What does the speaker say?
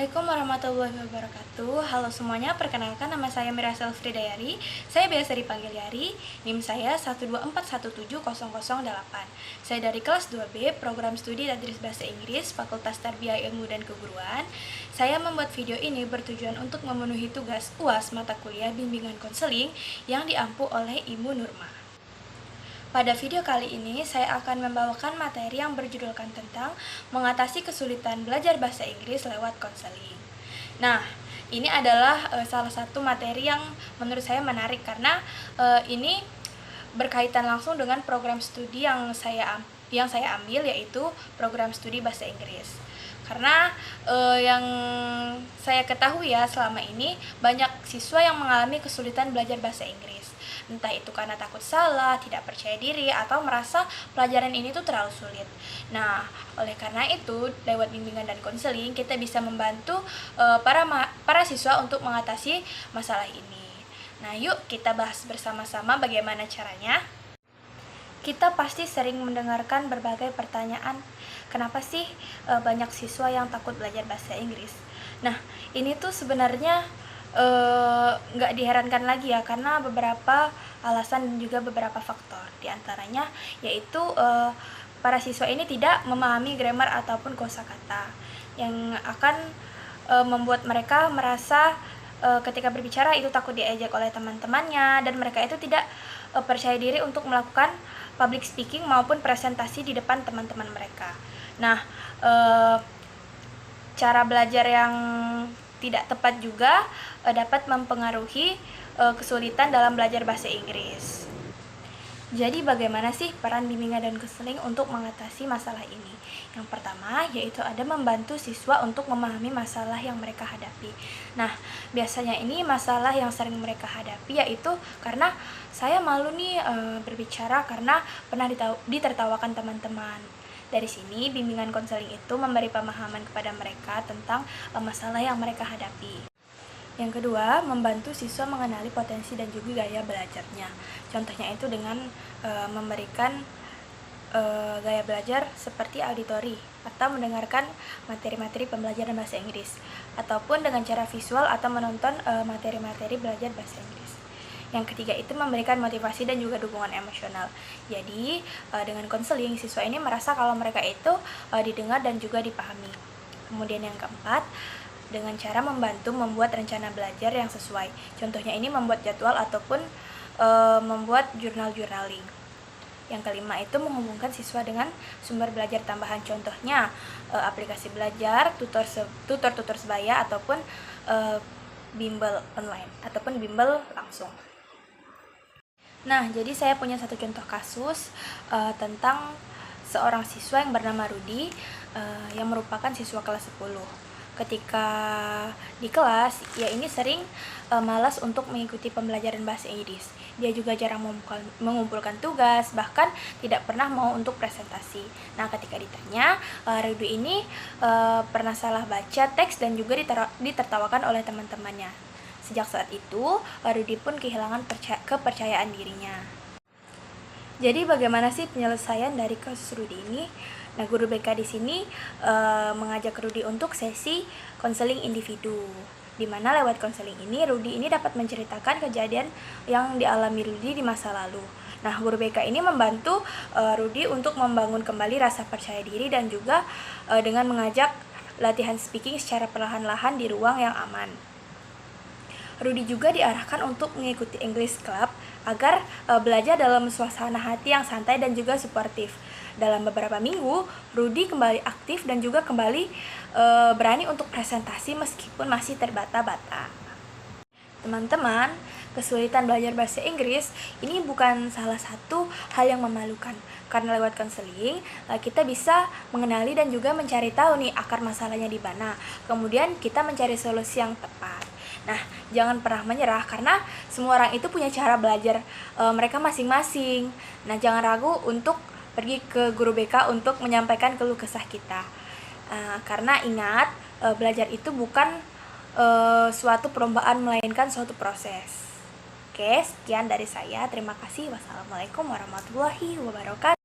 Assalamualaikum warahmatullahi wabarakatuh. Halo semuanya, perkenalkan nama saya Mira Selfridayari. Saya biasa dipanggil Yari. NIM saya 124170008. Saya dari kelas 2B, program studi Tadris Bahasa Inggris, Fakultas Tarbiyah Ilmu dan Keguruan. Saya membuat video ini bertujuan untuk memenuhi tugas UAS mata kuliah bimbingan konseling yang diampu oleh Ibu Nurma. Pada video kali ini, saya akan membawakan materi yang berjudulkan tentang mengatasi kesulitan belajar bahasa Inggris lewat konseling. Nah, ini adalah salah satu materi yang menurut saya menarik karena ini berkaitan langsung dengan program studi yang saya ambil, yaitu program studi bahasa Inggris. Karena yang saya ketahui ya, selama ini banyak siswa yang mengalami kesulitan belajar bahasa Inggris. Entah itu karena takut salah, tidak percaya diri, atau merasa pelajaran ini tuh terlalu sulit. Nah, oleh karena itu, lewat bimbingan dan konseling, kita bisa membantu para siswa untuk mengatasi masalah ini. Nah, yuk kita bahas bersama-sama bagaimana caranya. Kita pasti sering mendengarkan berbagai pertanyaan, kenapa sih banyak siswa yang takut belajar bahasa Inggris? Nah, ini tuh sebenarnya nggak diherankan lagi ya, karena beberapa alasan dan juga beberapa faktor. Di antaranya yaitu para siswa ini tidak memahami grammar ataupun kosakata yang akan membuat mereka merasa ketika berbicara itu takut diejek oleh teman-temannya, dan mereka itu tidak percaya diri untuk melakukan public speaking maupun presentasi di depan teman-teman mereka. Nah, cara belajar yang tidak tepat juga dapat mempengaruhi kesulitan dalam belajar bahasa Inggris. Jadi bagaimana sih peran bimbingan dan konseling untuk mengatasi masalah ini? Yang pertama yaitu ada membantu siswa untuk memahami masalah yang mereka hadapi. Nah, biasanya ini masalah yang sering mereka hadapi yaitu karena saya malu nih berbicara karena pernah ditertawakan teman-teman. Dari sini, bimbingan konseling itu memberi pemahaman kepada mereka tentang masalah yang mereka hadapi. Yang kedua, membantu siswa mengenali potensi dan juga gaya belajarnya. Contohnya itu dengan memberikan gaya belajar seperti auditori atau mendengarkan materi-materi pembelajaran bahasa Inggris, ataupun dengan cara visual atau menonton materi-materi belajar bahasa Inggris. Yang ketiga itu memberikan motivasi dan juga dukungan emosional. Jadi dengan konseling, siswa ini merasa kalau mereka itu didengar dan juga dipahami. Kemudian yang keempat, dengan cara membantu membuat rencana belajar yang sesuai. Contohnya ini membuat jadwal ataupun membuat journaling. Yang kelima itu menghubungkan siswa dengan sumber belajar tambahan. Contohnya aplikasi belajar, tutor sebaya, ataupun bimbel online ataupun bimbel langsung. Nah, jadi saya punya satu contoh kasus tentang seorang siswa yang bernama Rudy yang merupakan siswa kelas 10. Ketika di kelas, ia ini sering malas untuk mengikuti pembelajaran bahasa Inggris. Dia juga jarang mengumpulkan tugas, bahkan tidak pernah mau untuk presentasi. Nah, ketika ditanya, Rudy ini pernah salah baca teks dan juga ditertawakan oleh teman-temannya. Sejak saat itu, Rudy pun kehilangan kepercayaan dirinya. Jadi bagaimana sih penyelesaian dari kasus Rudy ini? Nah, guru BK di sini mengajak Rudy untuk sesi konseling individu, di mana lewat konseling ini Rudy ini dapat menceritakan kejadian yang dialami Rudy di masa lalu. Nah, guru BK ini membantu Rudy untuk membangun kembali rasa percaya diri dan juga dengan mengajak latihan speaking secara perlahan-lahan di ruang yang aman. Rudy juga diarahkan untuk mengikuti English Club agar belajar dalam suasana hati yang santai dan juga suportif. Dalam beberapa minggu, Rudy kembali aktif dan juga kembali berani untuk presentasi meskipun masih terbata-bata. Teman-teman, kesulitan belajar bahasa Inggris ini bukan salah satu hal yang memalukan. Karena lewat konseling, kita bisa mengenali dan juga mencari tahu nih akar masalahnya di mana. Kemudian kita mencari solusi yang tepat. Nah, jangan pernah menyerah karena semua orang itu punya cara belajar mereka masing-masing. Nah, jangan ragu untuk pergi ke guru BK untuk menyampaikan keluh kesah kita. Karena ingat, belajar itu bukan suatu perlombaan, melainkan suatu proses. Oke, sekian dari saya. Terima kasih. Wassalamualaikum warahmatullahi wabarakatuh.